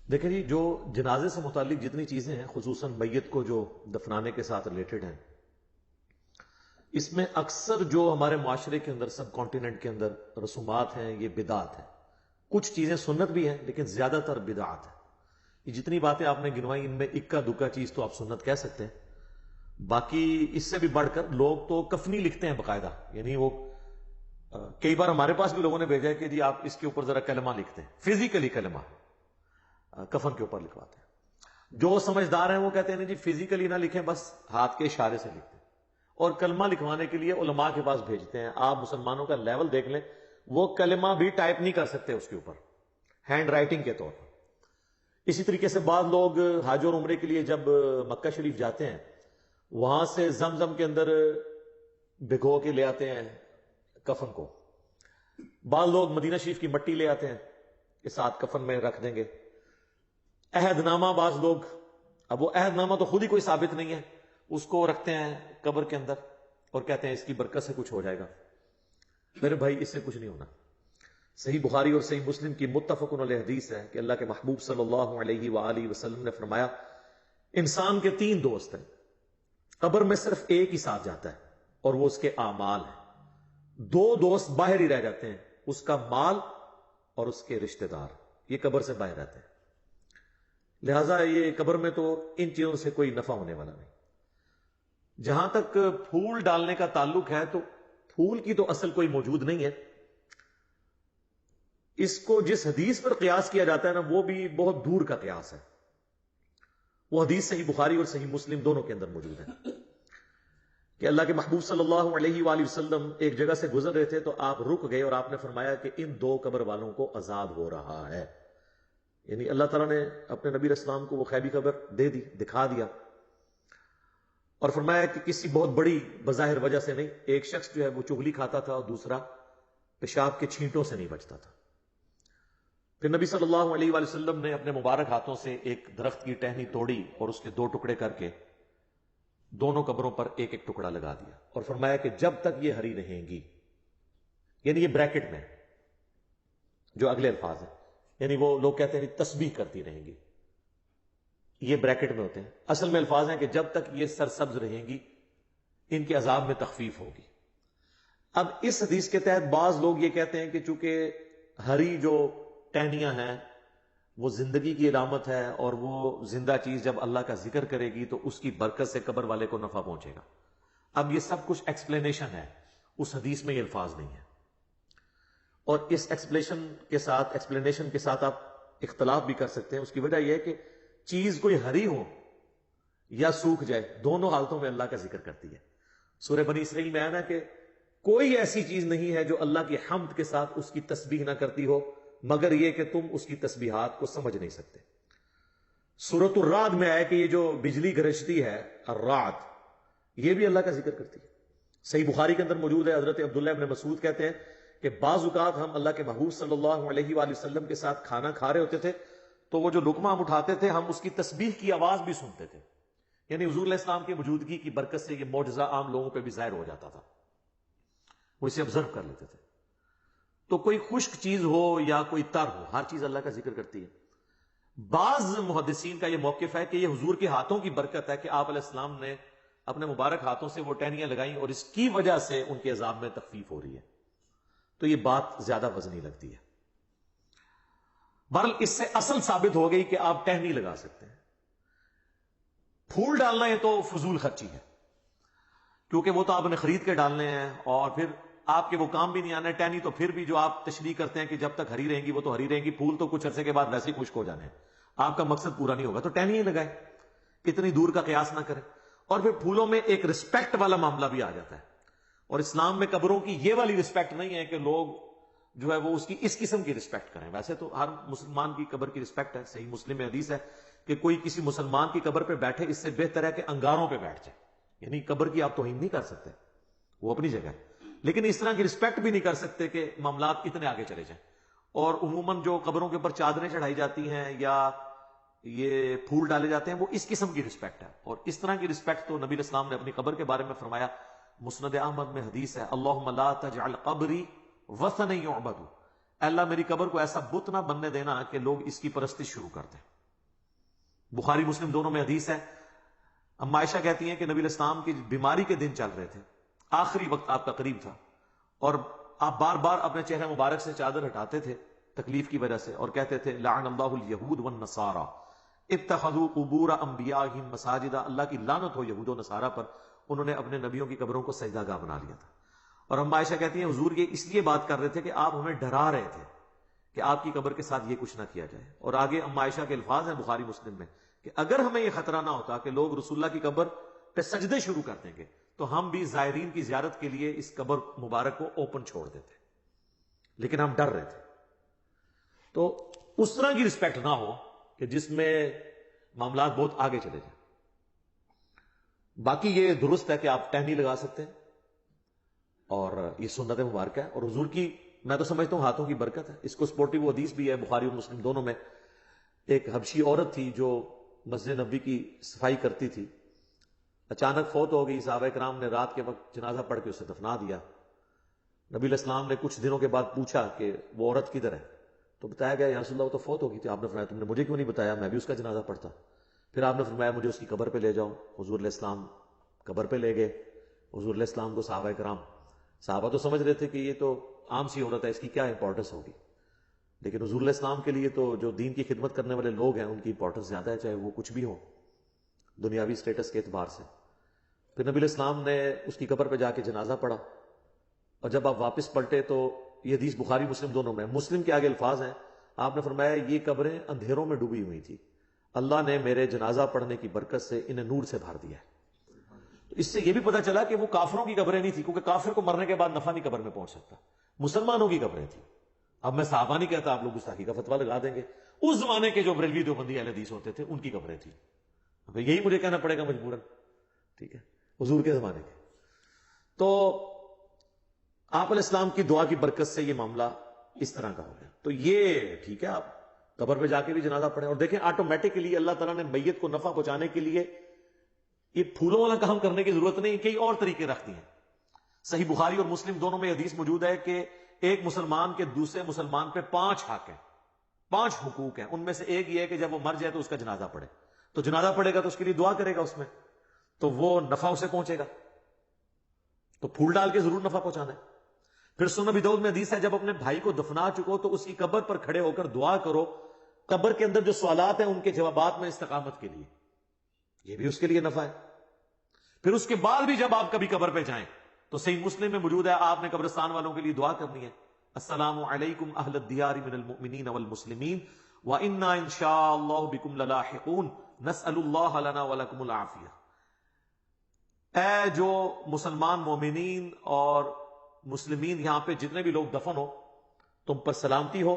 دیکھیں جی، جو جنازے سے متعلق جتنی چیزیں ہیں، خصوصاً میت کو جو دفنانے کے ساتھ ریلیٹڈ ہیں، اس میں اکثر جو ہمارے معاشرے کے اندر، سب کانٹیننٹ کے اندر رسومات ہیں، یہ بدعات ہیں۔ کچھ چیزیں سنت بھی ہیں لیکن زیادہ تر بدعات ہیں۔ یہ جتنی باتیں آپ نے گنوائی، ان میں اکا دکا چیز تو آپ سنت کہہ سکتے ہیں، باقی اس سے بھی بڑھ کر لوگ تو کفنی لکھتے ہیں باقاعدہ، یعنی وہ کئی بار ہمارے پاس بھی لوگوں نے بھیجا ہے کہ جی آپ اس کے اوپر ذرا کلمہ لکھتے ہیں، فزیکلی کلمہ کفن کے اوپر لکھواتے ہیں۔ جو سمجھدار ہیں وہ کہتے ہیں نہیں جی فزیکلی نہ لکھیں، بس ہاتھ کے اشارے سے لکھتے ہیں، اور کلمہ لکھوانے کے لیے علماء کے پاس بھیجتے ہیں۔ آپ مسلمانوں کا لیول دیکھ لیں، وہ کلمہ بھی ٹائپ نہیں کر سکتے اس کے اوپر، ہینڈ رائٹنگ کے طور پر۔ اسی طریقے سے بعض لوگ حج اور عمرے کے لیے جب مکہ شریف جاتے ہیں، وہاں سے زمزم کے اندر بھگو کے لے آتے ہیں کفن کو۔ بعض لوگ مدینہ شریف کی مٹی لے آتے ہیں کہ ساتھ کفن میں رکھ دیں گے۔ عہد نامہ، بعض لوگ، اب وہ عہد نامہ تو خود ہی کوئی ثابت نہیں ہے، اس کو رکھتے ہیں قبر کے اندر اور کہتے ہیں اس کی برکت سے کچھ ہو جائے گا۔ میرے بھائی، اس سے کچھ نہیں ہونا۔ صحیح بخاری اور صحیح مسلم کی متفق علیہ حدیث ہے کہ اللہ کے محبوب صلی اللہ علیہ وآلہ وسلم نے فرمایا، انسان کے 3 دوست ہیں، قبر میں صرف ایک ہی ساتھ جاتا ہے اور وہ اس کے اعمال ہیں۔ 2 دوست باہر ہی رہ جاتے ہیں، اس کا مال اور اس کے رشتہ دار، یہ قبر سے باہر رہتے ہیں۔ لہٰذا یہ قبر میں تو ان چیزوں سے کوئی نفع ہونے والا نہیں۔ جہاں تک پھول ڈالنے کا تعلق ہے، تو پھول کی تو اصل کوئی موجود نہیں ہے۔ اس کو جس حدیث پر قیاس کیا جاتا ہے نا، وہ بھی بہت دور کا قیاس ہے۔ وہ حدیث صحیح بخاری اور صحیح مسلم دونوں کے اندر موجود ہے کہ اللہ کے محبوب صلی اللہ علیہ وآلہ وسلم ایک جگہ سے گزر رہے تھے تو آپ رک گئے اور آپ نے فرمایا کہ ان 2 قبر والوں کو عذاب ہو رہا ہے۔ یعنی اللہ تعالیٰ نے اپنے نبی علیہ السلام کو وہ خیبی خبر دے دی، دکھا دیا، اور فرمایا کہ کسی بہت بڑی بظاہر وجہ سے نہیں، ایک شخص جو ہے وہ چغلی کھاتا تھا اور دوسرا پیشاب کے چھینٹوں سے نہیں بچتا تھا۔ پھر نبی صلی اللہ علیہ وآلہ وسلم نے اپنے مبارک ہاتھوں سے ایک درخت کی ٹہنی توڑی اور اس کے 2 ٹکڑے کر کے دونوں قبروں پر ایک ایک ٹکڑا لگا دیا، اور فرمایا کہ جب تک یہ ہری رہیں گی، یعنی یہ بریکٹ میں جو اگلے الفاظ ہیں، یعنی وہ لوگ کہتے ہیں تسبیح کرتی رہیں گی، یہ بریکٹ میں ہوتے ہیں، اصل میں الفاظ ہیں کہ جب تک یہ سرسبز رہیں گی ان کے عذاب میں تخفیف ہوگی۔ اب اس حدیث کے تحت بعض لوگ یہ کہتے ہیں کہ چونکہ ہری جو ٹہنیاں ہیں وہ زندگی کی علامت ہے، اور وہ زندہ چیز جب اللہ کا ذکر کرے گی تو اس کی برکت سے قبر والے کو نفع پہنچے گا۔ اب یہ سب کچھ ایکسپلینیشن ہے، اس حدیث میں یہ الفاظ نہیں ہے، اور اس ایکسپلینیشن کے ساتھ آپ اختلاف بھی کر سکتے ہیں۔ اس کی وجہ یہ ہے کہ چیز کوئی ہری ہو یا سوکھ جائے، دونوں حالتوں میں اللہ کا ذکر کرتی ہے۔ سورہ بنی اسرائیل میں آیا نا کہ کوئی ایسی چیز نہیں ہے جو اللہ کی حمد کے ساتھ اس کی تسبیح نہ کرتی ہو، مگر یہ کہ تم اس کی تسبیحات کو سمجھ نہیں سکتے۔ سورۃ الرعد میں آیا کہ یہ جو بجلی گرجتی ہے، الرعد، یہ بھی اللہ کا ذکر کرتی ہے۔ صحیح بخاری کے اندر موجود ہے، حضرت عبداللہ ابن مسعود کہتے ہیں کہ بعض اوقات ہم اللہ کے محبوب صلی اللہ علیہ وآلہ وسلم کے ساتھ کھانا کھا رہے ہوتے تھے تو وہ جو لقمہ ہم اٹھاتے تھے، ہم اس کی تسبیح کی آواز بھی سنتے تھے، یعنی حضور علیہ السلام کی موجودگی کی برکت سے یہ معجزہ عام لوگوں پہ بھی ظاہر ہو جاتا تھا، وہ اسے آبزرو کر لیتے تھے۔ تو کوئی خشک چیز ہو یا کوئی تر ہو، ہر چیز اللہ کا ذکر کرتی ہے۔ بعض محدثین کا یہ موقف ہے کہ یہ حضور کے ہاتھوں کی برکت ہے کہ آپ علیہ السلام نے اپنے مبارک ہاتھوں سے وہ ٹہنیاں لگائیں اور اس کی وجہ سے ان کے عذاب میں تخفیف ہو رہی ہے، تو یہ بات زیادہ وزنی لگتی ہے۔ بہرحال اس سے اصل ثابت ہو گئی کہ آپ ٹہنی لگا سکتے ہیں۔ پھول ڈالنا یہ تو فضول خرچی ہے، کیونکہ وہ تو آپ نے خرید کے ڈالنے ہیں، اور پھر آپ کے وہ کام بھی نہیں آنا ہے۔ ٹہنی تو پھر بھی جو آپ تشریح کرتے ہیں کہ جب تک ہری رہیں گی وہ تو ہری رہیں گی، پھول تو کچھ عرصے کے بعد ویسے ہی خشک ہو جانے ہیں، آپ کا مقصد پورا نہیں ہوگا، تو ٹہنی ہی لگائیں، اتنی دور کا قیاس نہ کریں۔ اور پھر پھولوں میں ایک رسپیکٹ والا معاملہ بھی آ جاتا ہے، اور اسلام میں قبروں کی یہ والی رسپیکٹ نہیں ہے کہ لوگ جو ہے وہ اس کی اس قسم کی رسپیکٹ کریں۔ ویسے تو ہر مسلمان کی قبر کی رسپیکٹ ہے، صحیح مسلم میں حدیث ہے کہ کوئی کسی مسلمان کی قبر پہ بیٹھے اس سے بہتر ہے کہ انگاروں پہ بیٹھ جائے، یعنی قبر کی آپ توہین نہیں کر سکتے، وہ اپنی جگہ ہے، لیکن اس طرح کی رسپیکٹ بھی نہیں کر سکتے کہ معاملات اتنے آگے چلے جائیں۔ اور عموماً جو قبروں کے اوپر چادریں چڑھائی جاتی ہیں یا یہ پھول ڈالے جاتے ہیں، وہ اس قسم کی رسپیکٹ ہے، اور اس طرح کی رسپیکٹ تو نبی علیہ السلام نے اپنی قبر کے بارے میں فرمایا۔ مسند احمد میں حدیث ہے، اللہم لا تجعل قبری وثنا یعبد، اللہ میری قبر کو ایسا بت نہ بننے دینا کہ لوگ اس کی پرستش شروع کر دیں۔ بخاری مسلم دونوں میں حدیث ہے. اما عائشہ کہتی ہیں کہ نبی علیہ السلام کی بیماری کے دن چل رہے تھے, آخری وقت آپ کا قریب تھا, اور آپ بار بار اپنے چہرے مبارک سے چادر ہٹاتے تھے تکلیف کی وجہ سے, اور کہتے تھے لعن اللہ الیہود والنصارى اتخذوا قبور انبیائہم مساجد, اللہ کی لعنت ہو یہود و نصارہ پر, انہوں نے اپنے نبیوں کی قبروں کو سجدہ گاہ بنا لیا تھا. اور اما عائشہ کہتی ہیں حضور یہ اس لیے بات کر رہے تھے کہ آپ ہمیں ڈرا رہے تھے کہ آپ کی قبر کے ساتھ یہ کچھ نہ کیا جائے. اور آگے اما عائشہ کے الفاظ ہیں بخاری مسلم میں کہ اگر ہمیں یہ خطرہ نہ ہوتا کہ لوگ رسول اللہ کی قبر پہ سجدے شروع کر دیں گے تو ہم بھی زائرین کی زیارت کے لیے اس قبر مبارک کو اوپن چھوڑ دیتے, لیکن ہم ڈر رہے تھے. تو اس طرح کی رسپیکٹ نہ ہو کہ جس میں معاملات بہت آگے چلے جائیں. باقی یہ درست ہے کہ آپ ٹہنی لگا سکتے ہیں, اور یہ سنت مبارکہ ہے, اور حضور کی میں تو سمجھتا ہوں ہاتھوں کی برکت ہے. اس کو سپورٹیو حدیث بھی ہے بخاری اور مسلم دونوں میں. ایک حبشی عورت تھی جو مسجد نبوی کی صفائی کرتی تھی, اچانک فوت ہو گئی. صحابہ کرام نے رات کے وقت جنازہ پڑھ کے اسے دفنا دیا. نبی علیہ السلام نے کچھ دنوں کے بعد پوچھا کہ وہ عورت کدھر ہے, تو بتایا گیا یا رسول اللہ وہ تو فوت ہو گئی تھی. آپ نے فرمایا تم نے مجھے کیوں نہیں بتایا, میں بھی اس کا جنازہ پڑھتا. پھر آپ نے فرمایا مجھے اس کی قبر پہ لے جاؤ. حضور علیہ السلام قبر پہ لے گئے. حضور علیہ السلام کو صحابہ تو سمجھ رہے تھے کہ یہ تو عام سی عورت ہے, اس کی کیا امپورٹنس ہوگی, لیکن حضور علیہ السلام کے لیے تو جو دین کی خدمت کرنے والے لوگ ہیں ان کی امپورٹنس زیادہ ہے, چاہے وہ کچھ بھی ہو دنیاوی سٹیٹس کے اعتبار سے. پھر نبی علیہ السلام نے اس کی قبر پہ جا کے جنازہ پڑھا, اور جب آپ واپس پلٹے تو یہ حدیث بخاری مسلم دونوں میں, مسلم کے آگے الفاظ ہیں, آپ نے فرمایا یہ قبریں اندھیروں میں ڈوبی ہوئی تھی, اللہ نے میرے جنازہ پڑھنے کی برکت سے انہیں نور سے بھر دیا ہے. تو اس سے یہ بھی پتہ چلا کہ وہ کافروں کی قبریں نہیں تھی, کیونکہ کافر کو مرنے کے بعد نفع نہیں قبر میں پہنچ سکتا, مسلمانوں کی قبریں تھیں. اب میں صحابہ نہیں کہتا, آپ لوگ گستاخی کا فتویٰ لگا دیں گے. اس زمانے کے جو بریلوی دیوبندی اہل حدیث ہوتے تھے ان کی قبریں تھیں. یہی مجھے کہنا پڑے گا مجبوراً, ٹھیک ہے, حضور کے زمانے کے. تو آپ علیہ السلام کی دعا کی برکت سے یہ معاملہ اس طرح کا ہو گیا. تو یہ ٹھیک ہے, آپ قبر پہ جا کے بھی جنازہ پڑھیں. اور دیکھیں آٹومیٹکلی اللہ تعالیٰ نے میت کو نفع پہنچانے کے لیے یہ پھولوں والا کام کرنے کی ضرورت نہیں, کئی اور طریقے رکھتی ہیں. صحیح بخاری اور مسلم دونوں میں حدیث موجود ہے کہ ایک مسلمان کے دوسرے مسلمان پہ 5 حق ہیں, 5 حقوق ہیں. ان میں سے ایک یہ ہے کہ جب وہ مر جائے تو اس کا جنازہ پڑھے. تو جنازہ پڑھے گا تو اس کے لیے دعا کرے گا اس میں, تو وہ نفع اسے پہنچے گا. تو پھول ڈال کے ضرور نفع پہنچانا ہے. پھر سنن ابی داؤد میں حدیث ہے جب اپنے بھائی کو دفنا چکو تو اس کی قبر پر کھڑے ہو کر دعا کرو, قبر کے اندر جو سوالات ہیں ان کے جوابات میں استقامت کے لیے, یہ بھی اس کے لیے نفع ہے. پھر اس کے بعد بھی جب آپ کبھی قبر پہ جائیں تو صحیح مسلم میں موجود ہے آپ نے قبرستان والوں کے لیے دعا کرنی ہے, السلام علیکم اہل الدیار من المؤمنین والمسلمین وإنا ان شاء اللہ بکم للاحقون نسأل اللہ لنا ولکم العافیہ. اے جو مسلمان مومنین اور مسلمین یہاں پہ جتنے بھی لوگ دفن ہو, تم پر سلامتی ہو.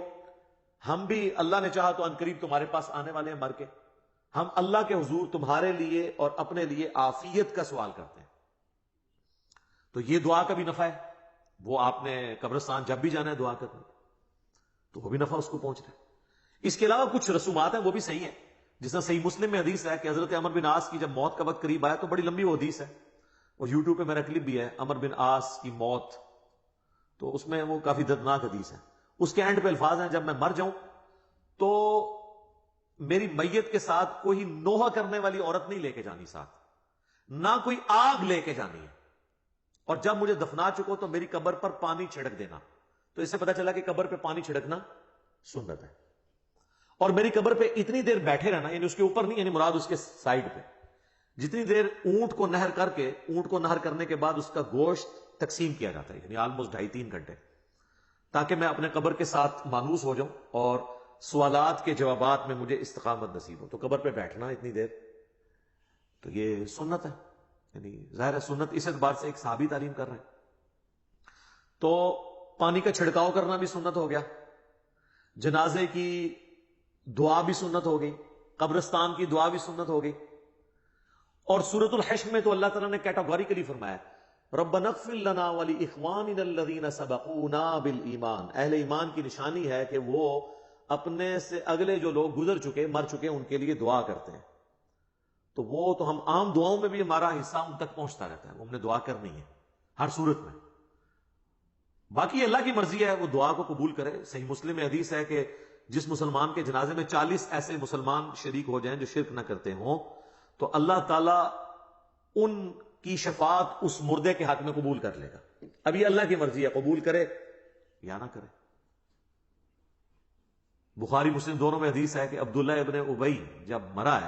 ہم بھی اللہ نے چاہا تو عنقریب تمہارے پاس آنے والے ہیں مر کے. ہم اللہ کے حضور تمہارے لیے اور اپنے لیے عافیت کا سوال کرتے ہیں. تو یہ دعا کا بھی نفع ہے. وہ آپ نے قبرستان جب بھی جانا ہے دعا کرنا تو وہ بھی نفع اس کو پہنچ رہا ہے. اس کے علاوہ کچھ رسومات ہیں وہ بھی صحیح ہیں, جس طرح صحیح مسلم میں حدیث ہے کہ حضرت عمر بن عاص کی جب موت کا وقت قریب آیا, تو بڑی لمبی وہ حدیث ہے اور یوٹیوب پہ میرا کلپ بھی ہے, عمر بن عاص کی موت, تو اس میں وہ کافی دردناک حدیث ہے. اس کے اینڈ پہ الفاظ ہیں جب میں مر جاؤں تو میری میت کے ساتھ کوئی نوحہ کرنے والی عورت نہیں لے کے جانی ساتھ, نہ کوئی آگ لے کے جانی ہے, اور جب مجھے دفنا چکو تو میری قبر پر پانی چھڑک دینا. تو اس سے پتا چلا کہ قبر پہ پانی چھڑکنا سنت ہے. اور میری قبر پہ اتنی دیر بیٹھے رہنا, یعنی اس کے اوپر نہیں, یعنی مراد اس کے سائڈ پہ, جتنی دیر اونٹ کو نہر کر کے, اونٹ کو نہر کرنے کے بعد اس کا گوشت تقسیم کیا جاتا ہے, یعنی آلموسٹ 2.5-3 گھنٹے, تاکہ میں اپنے قبر کے ساتھ مانوس ہو جاؤں اور سوالات کے جوابات میں مجھے استقامت نصیب ہو. تو قبر پہ بیٹھنا اتنی دیر, تو یہ سنت ہے. یعنی ظاہر ہے سنت اس اعتبار سے ایک صحابی تعلیم کر رہے ہیں. تو پانی کا چھڑکاؤ کرنا بھی سنت ہو گیا, جنازے کی دعا بھی سنت ہو گئی, قبرستان کی دعا بھی سنت ہو گئی. اور سورۃ الحشر میں تو اللہ تعالیٰ نے کیٹاگوریکلی فرمایا ربنا اغفر لنا ولاخواننا الذین سبقونا بالایمان. اہل ایمان کی نشانی ہے کہ وہ اپنے سے اگلے جو لوگ گزر چکے, مر چکے, ان کے لیے دعا کرتے ہیں. تو وہ تو ہم عام دعاؤں میں بھی ہمارا حصہ ان تک پہنچتا رہتا ہے, وہ ہم نے دعا کرنی ہے ہر صورت میں. باقی اللہ کی مرضی ہے, وہ دعا کو قبول کرے. صحیح مسلم میں حدیث ہے کہ جس مسلمان کے جنازے میں 40 ایسے مسلمان شریک ہو جائیں جو شرک نہ کرتے ہوں تو اللہ تعالیٰ ان کی شفاعت اس مردے کے حق میں قبول کر لے گا. ابھی اللہ کی مرضی ہے قبول کرے یا نہ کرے. بخاری مسلم دونوں میں حدیث ہے کہ عبداللہ ابن ابی جب مرا ہے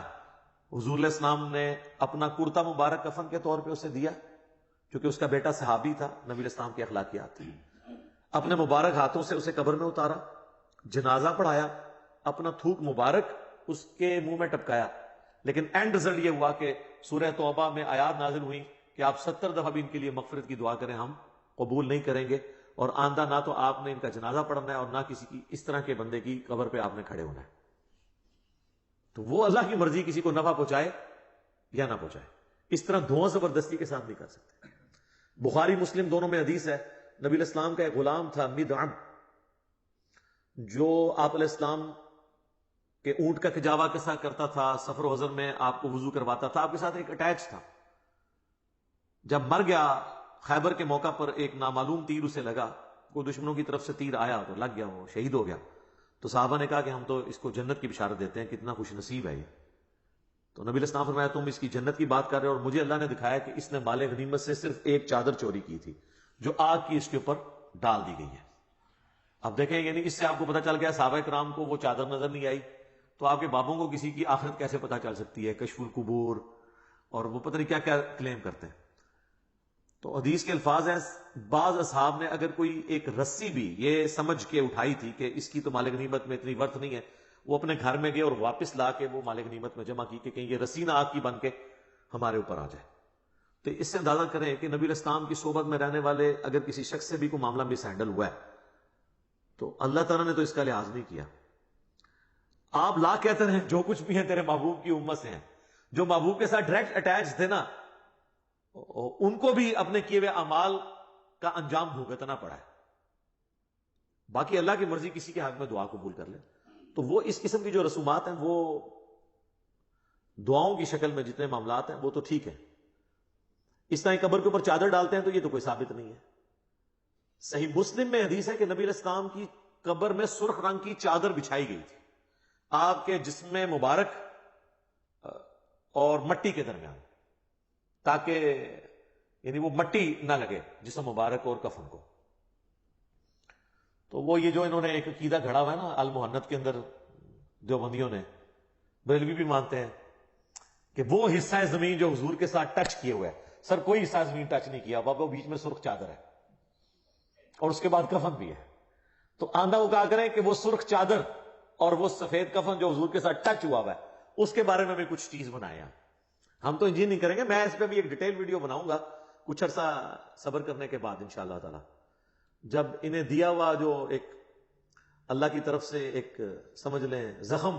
حضور علیہ السلام نے اپنا کرتا مبارک کفن کے طور پہ اسے دیا کیونکہ اس کا بیٹا صحابی تھا. نبی علیہ السلام کی اخلاقیات تھی. اپنے مبارک ہاتھوں سے اسے قبر میں اتارا, جنازہ پڑھایا, اپنا تھوک مبارک اس کے منہ میں ٹپکایا. لیکن اینڈ رزلٹ یہ ہوا کہ سورہ توبہ میں آیات نازل ہوئی کہ آپ 70 دفعہ بھی ان کے لیے مغفرت کی دعا کریں, ہم قبول نہیں کریں گے. اور آندہ نہ تو آپ نے ان کا جنازہ پڑھنا ہے اور نہ کسی کی اس طرح کے بندے کی قبر پہ آپ نے کھڑے ہونا ہے. تو وہ اللہ کی مرضی کسی کو نفع پہنچائے یا نہ پہنچائے, اس طرح دھواں زبردستی کے ساتھ نہیں کر سکتے. بخاری مسلم دونوں میں حدیث ہے نبی علیہ السلام کا ایک غلام تھا مدعم, جو آپ علیہ السلام کہ اونٹ کا کجاوا کیسا کرتا تھا, سفر و حضر میں آپ کو وضو کرواتا تھا, آپ کے ساتھ ایک اٹیچ تھا. جب مر گیا خیبر کے موقع پر ایک نامعلوم تیر اسے لگا, کوئی دشمنوں کی طرف سے تیر آیا تو لگ گیا, وہ شہید ہو گیا. تو صحابہ نے کہا کہ ہم تو اس کو جنت کی بشارت دیتے ہیں, کتنا خوش نصیب ہے یہ. تو نبی علیہ السلام فرمایا تم اس کی جنت کی بات کر رہے ہو اور مجھے اللہ نے دکھایا کہ اس نے مال غنیمت سے صرف ایک چادر چوری کی تھی جو آگ کی اس کے اوپر ڈال دی گئی ہے. اب دیکھیں یعنی اس سے آپ کو پتہ چل گیا صحابہ کرام کو وہ چادر نظر نہیں آئی, تو آپ کے بابوں کو کسی کی آخرت کیسے پتہ چل سکتی ہے؟ کشف القبور اور وہ پتہ نہیں کیا کیا کلیم کرتے ہیں. تو حدیث کے الفاظ ہیں بعض اصحاب نے اگر کوئی ایک رسی بھی یہ سمجھ کے اٹھائی تھی کہ اس کی تو مال غنیمت میں اتنی ورث نہیں ہے, وہ اپنے گھر میں گئے اور واپس لا کے وہ مال غنیمت میں جمع کی کہ کہیں یہ رسی نہ آگ کی بن کے ہمارے اوپر آ جائے. تو اس سے اندازہ کریں کہ نبی علیہ السلام کی صحبت میں رہنے والے اگر کسی شخص سے بھی کوئی معاملہ مس ہینڈل ہوا ہے تو اللہ تعالیٰ نے تو اس کا لحاظ نہیں کیا. آپ لا کہتے ہیں جو کچھ بھی ہیں تیرے محبوب کی امت سے ہیں, جو محبوب کے ساتھ ڈائریکٹ اٹیچ تھے نا ان کو بھی اپنے کیے ہوئے اعمال کا انجام بھگتنا پڑا ہے. باقی اللہ کی مرضی کسی کے حق میں دعا قبول کر لے تو وہ اس قسم کی جو رسومات ہیں وہ دعاؤں کی شکل میں جتنے معاملات ہیں وہ تو ٹھیک ہے. اس طرح قبر کے اوپر چادر ڈالتے ہیں تو یہ تو کوئی ثابت نہیں ہے. صحیح مسلم میں حدیث ہے کہ نبی علیہ السلام کی قبر میں سرخ رنگ کی چادر بچھائی گئی تھی آپ کے جسم مبارک اور مٹی کے درمیان, تاکہ یعنی وہ مٹی نہ لگے جسم مبارک اور کفن کو. تو وہ یہ جو انہوں نے ایک عقیدہ گھڑا ہوا ہے نا المحنت کے اندر, دیوبندیوں نے, بریلوی بھی مانتے ہیں کہ وہ حصہ زمین جو حضور کے ساتھ ٹچ کیے ہوئے ہے, سر کوئی حصہ زمین ٹچ نہیں کیا, بابا بیچ میں سرخ چادر ہے اور اس کے بعد کفن بھی ہے. تو آندہ وہ کہا کریں کہ وہ سرخ چادر اور وہ سفید کفن جو حضور کے ساتھ ٹچ ہوا ہوا ہے اس کے بارے میں بھی کچھ چیز بنایا. ہم تو انجین نہیں کریں گے, میں اس پہ بھی ایک ڈیٹیل ویڈیو بناؤں گا کچھ عرصہ صبر کرنے کے بعد انشاءاللہ تعالی. جب انہیں دیا ہوا جو ایک اللہ کی طرف سے ایک سمجھ لیں زخم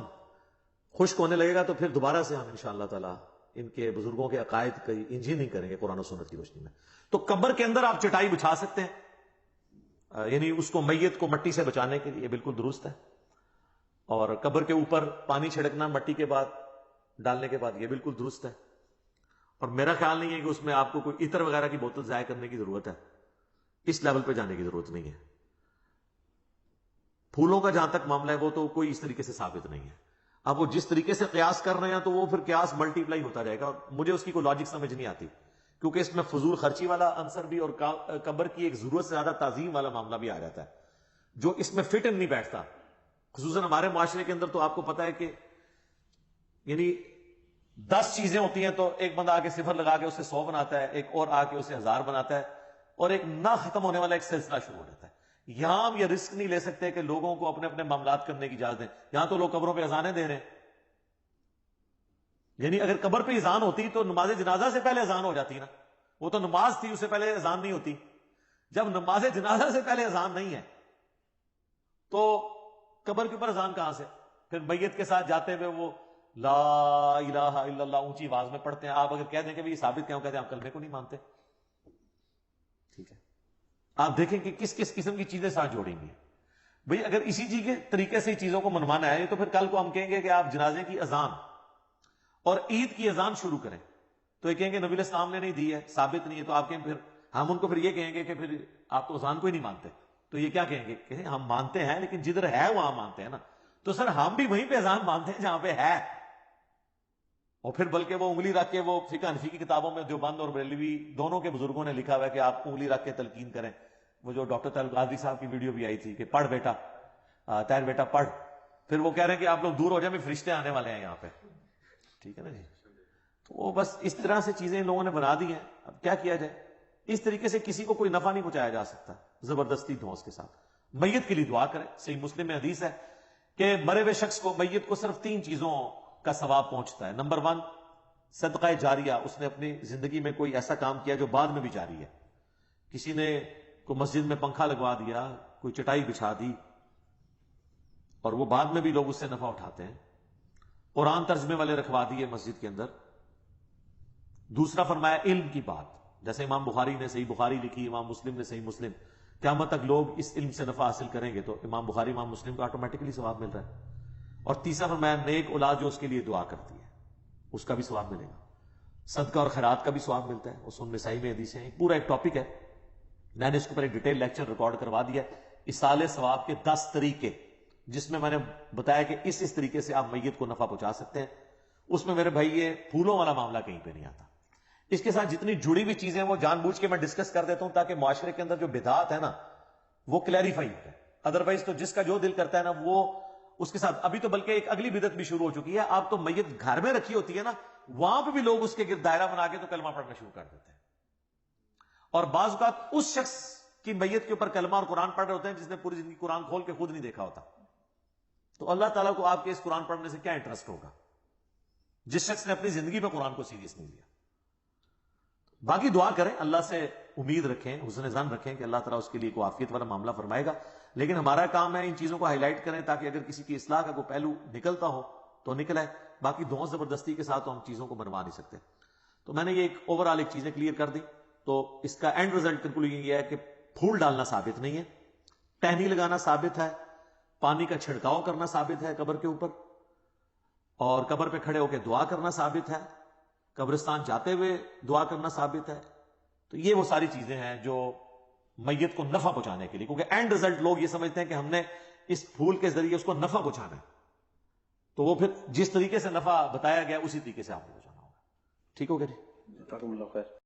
خشک ہونے لگے گا تو پھر دوبارہ سے ہم انشاءاللہ تعالی ان کے بزرگوں کے عقائد کی انجینئرنگ کریں گے قرآن و سنت کی روشنی میں. تو قبر کے اندر آپ چٹائی بچھا سکتے ہیں, یعنی اس کو میت کو مٹی سے بچانے کے لیے بالکل درست ہے. اور قبر کے اوپر پانی چھڑکنا مٹی کے بعد ڈالنے کے بعد یہ بالکل درست ہے. اور میرا خیال نہیں ہے کہ اس میں آپ کو کوئی عطر وغیرہ کی بوتل ضائع کرنے کی ضرورت ہے, اس لیول پہ جانے کی ضرورت نہیں ہے. پھولوں کا جہاں تک معاملہ ہے وہ تو کوئی اس طریقے سے ثابت نہیں ہے. اب وہ جس طریقے سے قیاس کر رہے ہیں تو وہ پھر قیاس ملٹی پلائی ہوتا جائے گا, اور مجھے اس کی کوئی لاجک سمجھ نہیں آتی کیونکہ اس میں فضول خرچی والا عنصر بھی اور قبر کی ایک ضرورت سے زیادہ تعظیم والا معاملہ بھی آ جاتا ہے جو اس میں فٹ ان نہیں بیٹھتا. خصوصاً ہمارے معاشرے کے اندر تو آپ کو پتا ہے کہ یعنی 10 چیزیں ہوتی ہیں تو ایک بندہ آ کے صفر لگا کے اسے 100 بناتا ہے, ایک اور آ کے اسے 1000 بناتا ہے, اور ایک نہ ختم ہونے والا ایک سلسلہ شروع ہو جاتا ہے. یہاں ہم یہ رسک نہیں لے سکتے کہ لوگوں کو اپنے اپنے معاملات کرنے کی اجازت دیں. یہاں تو لوگ قبروں پہ اذانیں دے رہے ہیں, یعنی اگر قبر پہ اذان ہوتی تو نماز جنازہ سے پہلے اذان ہو جاتی نا, وہ تو نماز تھی اس سے پہلے اذان نہیں ہوتی. جب نماز جنازہ سے پہلے اذان نہیں ہے تو قبر کے اوپر اذان کہاں سے؟ پھر میت کے ساتھ جاتے ہوئے وہ لا الہ الا اللہ اونچی آواز میں پڑھتے ہیں. آپ اگر کہہ دیں کہ یہ ثابت کیوں کہتے ہیں, آپ کلمے کو نہیں مانتے. ٹھیک ہے, آپ دیکھیں کہ کس کس قسم کی چیزیں ساتھ جوڑیں گی. بھئی اگر اسی چیز کے طریقے سے چیزوں کو منوانا ہے تو پھر کل کو ہم کہیں گے کہ آپ جنازے کی اذان اور عید کی اذان شروع کریں تو یہ کہیں گے نبی علیہ السلام نے نہیں دی ہے, ثابت نہیں ہے. تو آپ کہیں پھر ہم ان کو پھر یہ کہیں گے کہ پھر آپ تو اذان کو ہی نہیں مانتے. تو یہ کیا کہیں گے کہ ہم مانتے ہیں لیکن جدھر ہے وہاں مانتے ہیں نا. تو سر ہم بھی وہیں پہ اذان مانتے ہیں جہاں پہ ہے. اور پھر بلکہ وہ انگلی رکھ کے، وہ فقہ حنفی کی کتابوں میں دیوبند اور بریلوی دونوں کے بزرگوں نے لکھا ہوا ہے کہ آپ انگلی رکھ کے تلقین کریں. وہ جو ڈاکٹر طارق غازی صاحب کی ویڈیو بھی آئی تھی کہ پڑھ بیٹا، طاہر بیٹا پڑھ. پھر وہ کہہ رہے ہیں کہ آپ لوگ دور ہو جائیں، بھی فرشتے آنے والے ہیں یہاں پہ. ٹھیک ہے نا جی. تو وہ بس اس طرح سے چیزیں لوگوں نے بنا دی ہیں. اب کیا کیا جائے؟ اس طریقے سے کسی کو کوئی نفع نہیں پہنچایا جا سکتا زبردستی دھونس کے ساتھ. میت کے لیے دعا کریں. صحیح مسلم میں حدیث ہے کہ مرے ہوئے شخص کو، میت کو صرف 3 چیزوں کا ثواب پہنچتا ہے. نمبر 1 صدقہ جاریہ، اس نے اپنی زندگی میں کوئی ایسا کام کیا جو بعد میں بھی جاری ہے. کسی نے کوئی مسجد میں پنکھا لگوا دیا، کوئی چٹائی بچھا دی، اور وہ بعد میں بھی لوگ اس سے نفع اٹھاتے ہیں. قرآن ترجمے والے رکھوا دیے مسجد کے اندر. دوسرا فرمایا علم کی بات، جیسے امام بخاری نے صحیح بخاری لکھی، امام مسلم نے صحیح مسلم. قیامت تک لوگ اس علم سے نفع حاصل کریں گے تو امام بخاری امام مسلم کو آٹومیٹکلی ثواب مل رہا ہے. اور تیسرا فرمایا نیک اولاد جو اس کے لیے دعا کرتی ہے اس کا بھی ثواب ملے گا. صدقہ اور خیرات کا بھی ثواب ملتا ہے. اس میں صحیح میں حدیثیں ہیں. پورا ایک ٹاپک ہے. میں نے اس کو پر ایک ڈیٹیل لیکچر ریکارڈ کروا دیا. ایصال ثواب کے 10 طریقے، جس میں نے بتایا کہ اس طریقے سے آپ میت کو نفع پہنچا سکتے ہیں. اس میں میرے بھائی یہ پھولوں والا معاملہ کہیں پہ نہیں آتا. اس کے ساتھ جتنی جڑی ہوئی چیزیں وہ جان بوجھ کے میں ڈسکس کر دیتا ہوں تاکہ معاشرے کے اندر جو بدعات ہے نا وہ کلیریفائی ہو جائے. ادروائز تو جس کا جو دل کرتا ہے نا وہ اس کے ساتھ. ابھی تو بلکہ ایک اگلی بدعت بھی شروع ہو چکی ہے. آپ تو میت گھر میں رکھی ہوتی ہے نا، وہاں پہ بھی لوگ اس کے گرد دائرہ بنا کے تو کلمہ پڑھنا شروع کر دیتے ہیں. اور بعض اوقات اس شخص کی میت کے اوپر کلمہ اور قرآن پڑھ رہے ہوتے ہیں جس نے پوری زندگی قرآن کھول کے خود نہیں دیکھا ہوتا. تو اللہ تعالیٰ کو آپ کے اس قرآن پڑھنے سے کیا انٹرسٹ ہوگا جس شخص نے اپنی زندگی میں قرآن کو سیریس نہیں لیا. باقی دعا کریں، اللہ سے امید رکھیں، حسن ظن رکھیں کہ اللہ تعالیٰ اس کے لیے کوئی عافیت والا معاملہ فرمائے گا. لیکن ہمارا کام ہے ان چیزوں کو ہائی لائٹ کریں تاکہ اگر کسی کی اصلاح کا کوئی پہلو نکلتا ہو تو نکل آئے. باقی دھونس زبردستی کے ساتھ تو ہم چیزوں کو بنوا نہیں سکتے. تو میں نے یہ ایک اوور آل ایک چیزیں کلیئر کر دی. تو اس کا اینڈ ریزلٹ کنکلوژن یہ ہے کہ پھول ڈالنا ثابت نہیں ہے، ٹہنی لگانا ثابت ہے، پانی کا چھڑکاؤ کرنا ثابت ہے قبر کے اوپر، اور قبر پہ کھڑے ہو کے دعا کرنا ثابت ہے، قبرستان جاتے ہوئے دعا کرنا ثابت ہے. تو یہ وہ ساری چیزیں ہیں جو میت کو نفع پہنچانے کے لیے، کیونکہ اینڈ ریزلٹ لوگ یہ سمجھتے ہیں کہ ہم نے اس پھول کے ذریعے اس کو نفع پہنچانا ہے. تو وہ پھر جس طریقے سے نفع بتایا گیا اسی طریقے سے آپ کو پہنچانا ہوگا. ٹھیک ہو گیا جی؟ جزاکم اللہ خیر.